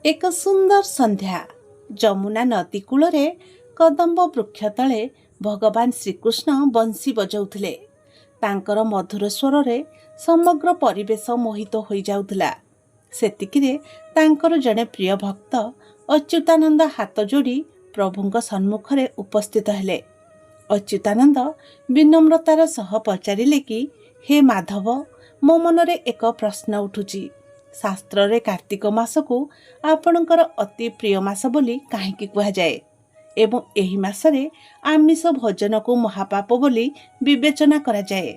ଏକ ସୁନ୍ଦର ସନ୍ଧ୍ୟା। ଯମୁନା ନଦୀ କୂଳରେ କଦମ୍ବ ବୃକ୍ଷ ତଳେ ଭଗବାନ ଶ୍ରୀକୃଷ୍ଣ ବଂଶୀ ବଜାଉଥିଲେ। ତାଙ୍କର ମଧୁର ସ୍ୱରରେ ସମଗ୍ର ପରିବେଶ ମୋହିତ ହୋଇଯାଉଥିଲା। ସେତିକିରେ ତାଙ୍କର ଜଣେ ପ୍ରିୟ ଭକ୍ତ ଅଚ୍ୟୁତାନନ୍ଦ ହାତ ଯୋଡ଼ି ପ୍ରଭୁଙ୍କ ସମ୍ମୁଖରେ ଉପସ୍ଥିତ ହେଲେ। ଅଚ୍ୟୁତାନନ୍ଦ ବିନମ୍ରତାର ସହ ପଚାରିଲେ କି, ହେ ମାଧବ, ମୋ ମନରେ ଏକ ପ୍ରଶ୍ନ ଉଠୁଛି। ଶାସ୍ତ୍ରରେ କାର୍ତ୍ତିକ ମାସକୁ ଆପଣଙ୍କର ଅତି ପ୍ରିୟ ମାସ ବୋଲି କାହିଁକି କୁହାଯାଏ ଏବଂ ଏହି ମାସରେ ଆମିଷ ଭୋଜନକୁ ମହାପାପ ବୋଲି ବିବେଚନା କରାଯାଏ?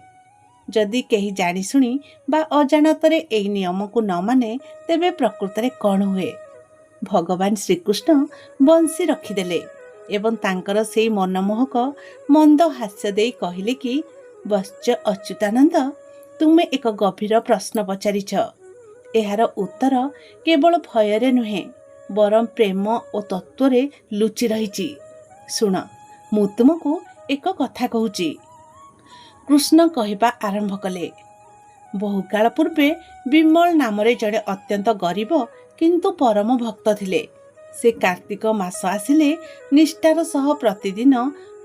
ଯଦି କେହି ଜାଣିଶୁଣି ବା ଅଜାଣତରେ ଏହି ନିୟମକୁ ନ ମାନେ ତେବେ ପ୍ରକୃତରେ କ'ଣ ହୁଏ? ଭଗବାନ ଶ୍ରୀକୃଷ୍ଣ ବଂଶୀ ରଖିଦେଲେ ଏବଂ ତାଙ୍କର ସେହି ମନମୋହକ ମନ୍ଦ ହାସ୍ୟ ଦେଇ କହିଲେ କି, ବତ୍ସ ଅଚ୍ୟୁତାନନ୍ଦ, ତୁମେ ଏକ ଗଭୀର ପ୍ରଶ୍ନ ପଚାରିଛ। ଏହାର ଉତ୍ତର କେବଳ ଭୟରେ ନୁହେଁ, ବରଂ ପ୍ରେମ ଓ ତତ୍ତ୍ୱରେ ଲୁଚି ରହିଛି। ଶୁଣ, ମୁଁ ତୁମକୁ ଏକ କଥା କହୁଛି। କୃଷ୍ଣ କହିବା ଆରମ୍ଭ କଲେ। ବହୁକାଳ ପୂର୍ବେ ବିମଳ ନାମରେ ଜଣେ ଅତ୍ୟନ୍ତ ଗରିବ କିନ୍ତୁ ପରମ ଭକ୍ତ ଥିଲେ। ସେ କାର୍ତ୍ତିକ ମାସ ଆସିଲେ ନିଷ୍ଠାର ସହ ପ୍ରତିଦିନ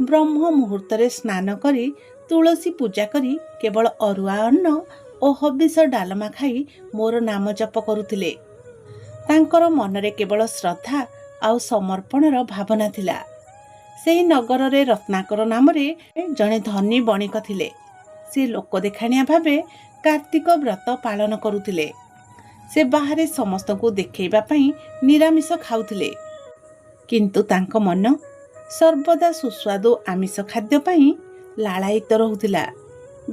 ବ୍ରହ୍ମ ମୁହୂର୍ତ୍ତରେ ସ୍ନାନ କରି ତୁଳସୀ ପୂଜା କରି କେବଳ ଅରୁଆ ଅନ୍ନ ଓ ହବିଷ ଡାଲମା ଖାଇ ମୋର ନାମ ଜପ କରୁଥିଲେ। ତାଙ୍କର ମନରେ କେବଳ ଶ୍ରଦ୍ଧା ଆଉ ସମର୍ପଣର ଭାବନା ଥିଲା। ସେହି ନଗରରେ ରତ୍ନାକର ନାମରେ ଜଣେ ଧନୀ ବଣିକ ଥିଲେ। ସେ ଲୋକ ଦେଖାଣିଆ ଭାବେ କାର୍ତ୍ତିକ ବ୍ରତ ପାଳନ କରୁଥିଲେ। ସେ ବାହାରେ ସମସ୍ତଙ୍କୁ ଦେଖାଇବା ପାଇଁ ନିରାମିଷ ଖାଉଥିଲେ, କିନ୍ତୁ ତାଙ୍କ ମନ ସର୍ବଦା ସୁସ୍ୱାଦୁ ଆମିଷ ଖାଦ୍ୟ ପାଇଁ ଲାଳାୟିତ ରହୁଥିଲା।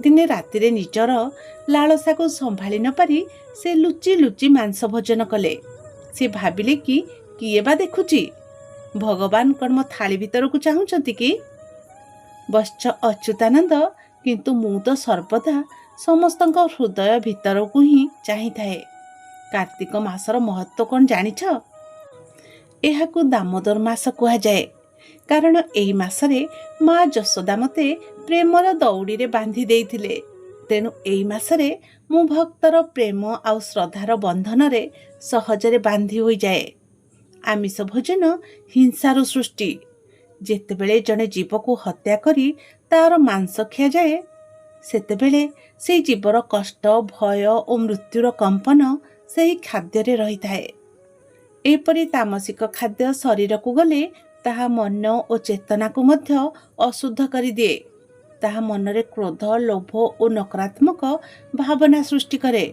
ଦିନେ ରାତିରେ ନିଜର ଲାଳସାକୁ ସମ୍ଭାଳି ନ ପାରି ସେ ଲୁଚି ଲୁଚି ମାଂସ ଭୋଜନ କଲେ। ସେ ଭାବିଲେ କି, କିଏ ବା ଦେଖୁଛି? ଭଗବାନ କ'ଣ ମୋ ଥାଳି ଭିତରକୁ ଚାହୁଁଛନ୍ତି କି? ବତ୍ସ ଅଚ୍ୟୁତାନନ୍ଦ, କିନ୍ତୁ ମୁଁ ତ ସର୍ବଦା ସମସ୍ତଙ୍କ ହୃଦୟ ଭିତରକୁ ହିଁ ଚାହିଁଥାଏ। କାର୍ତ୍ତିକ ମାସର ମହତ୍ଵ କ'ଣ ଜାଣିଛ? ଏହାକୁ ଦାମୋଦର ମାସ କୁହାଯାଏ, କାରଣ ଏହି ମାସରେ ମା ଯଶୋଦା ମୋତେ ପ୍ରେମର ଦଉଡ଼ିରେ ବାନ୍ଧି ଦେଇଥିଲେ। ତେଣୁ ଏହି ମାସରେ ମୁଁ ଭକ୍ତର ପ୍ରେମ ଆଉ ଶ୍ରଦ୍ଧାର ବନ୍ଧନରେ ସହଜରେ ବାନ୍ଧି ହୋଇଯାଏ। ଆମିଷ ଭୋଜନ ହିଂସାରୁ ସୃଷ୍ଟି। ଯେତେବେଳେ ଜଣେ ଜୀବକୁ ହତ୍ୟା କରି ତାର ମାଂସ ଖିଆଯାଏ, ସେତେବେଳେ ସେହି ଜୀବର କଷ୍ଟ, ଭୟ ଓ ମୃତ୍ୟୁର କମ୍ପନ ସେହି ଖାଦ୍ୟରେ ରହିଥାଏ। ଏପରି ତାମସିକ ଖାଦ୍ୟ ଶରୀରକୁ ଗଲେ ତାହା ମନ ଓ ଚେତନାକୁ ମଧ୍ୟ ଅଶୁଦ୍ଧ କରିଦିଏ। ତାହା ମନରେ କ୍ରୋଧ, ଲୋଭ ଓ ନକାରାତ୍ମକ ଭାବନା ସୃଷ୍ଟି କରେ।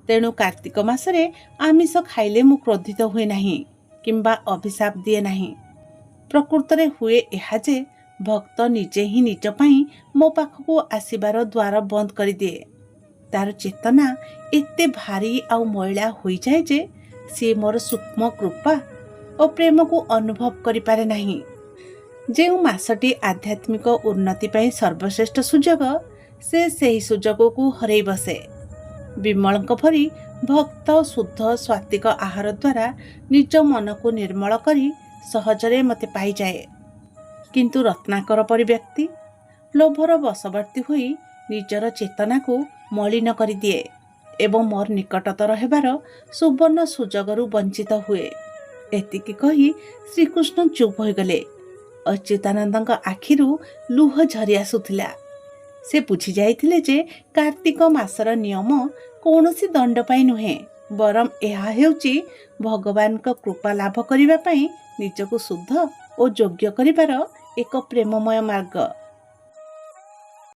ତେଣୁ କାର୍ତ୍ତିକ ମାସରେ ଆମିଷ ଖାଇଲେ ମୁଁ କ୍ରୋଧିତ ହୁଏ ନାହିଁ କିମ୍ବା ଅଭିଶାପ ଦିଏ ନାହିଁ। ପ୍ରକୃତରେ ହୁଏ ଏହା ଯେ ଭକ୍ତ ନିଜେ ହିଁ ନିଜ ପାଇଁ ମୋ ପାଖକୁ ଆସିବାର ଦ୍ୱାର ବନ୍ଦ କରିଦିଏ। ତାର ଚେତନା ଏତେ ଭାରୀ ଆଉ ମଇଳା ହୋଇଯାଏ ଯେ ସିଏ ମୋର ସୂକ୍ଷ୍ମ କୃପା ଓ ପ୍ରେମକୁ ଅନୁଭବ କରିପାରେ ନାହିଁ। ଯେଉଁ ମାସଟି ଆଧ୍ୟାତ୍ମିକ ଉନ୍ନତି ପାଇଁ ସର୍ବଶ୍ରେଷ୍ଠ ସୁଯୋଗ, ସେ ସେହି ସୁଯୋଗକୁ ହରେଇ ବସେ। ବିମଳଙ୍କ ପରି ଭକ୍ତ ଶୁଦ୍ଧ ସାତ୍ତ୍ୱିକ ଆହାର ଦ୍ୱାରା ନିଜ ମନକୁ ନିର୍ମଳ କରି ସହଜରେ ମୋତେ ପାଇଯାଏ। କିନ୍ତୁ ରତ୍ନାକର ପରି ବ୍ୟକ୍ତି ଲୋଭର ବଶବର୍ତ୍ତୀ ହୋଇ ନିଜର ଚେତନାକୁ ମଳିନ କରିଦିଏ ଏବଂ ମୋର ନିକଟତର ହେବାର ସୁବର୍ଣ୍ଣ ସୁଯୋଗରୁ ବଞ୍ଚିତ ହୁଏ। ଏତିକି କହି ଶ୍ରୀକୃଷ୍ଣ ଚୁପ୍ ହୋଇଗଲେ। ଅଚ୍ୟୁତାନନ୍ଦଙ୍କ ଆଖିରୁ ଲୁହ ଝରି ଆସୁଥିଲା। ସେ ବୁଝି ଯାଇଥିଲେ ଯେ କାର୍ତ୍ତିକ ମାସର ନିୟମ କୌଣସି ଦଣ୍ଡ ପାଇଁ ନୁହେଁ, ବରଂ ଏହା ହେଉଛି ଭଗବାନଙ୍କ କୃପା ଲାଭ କରିବା ପାଇଁ ନିଜକୁ ଶୁଦ୍ଧ ଓ ଯୋଗ୍ୟ କରିବାର ଏକ ପ୍ରେମମୟ ମାର୍ଗ।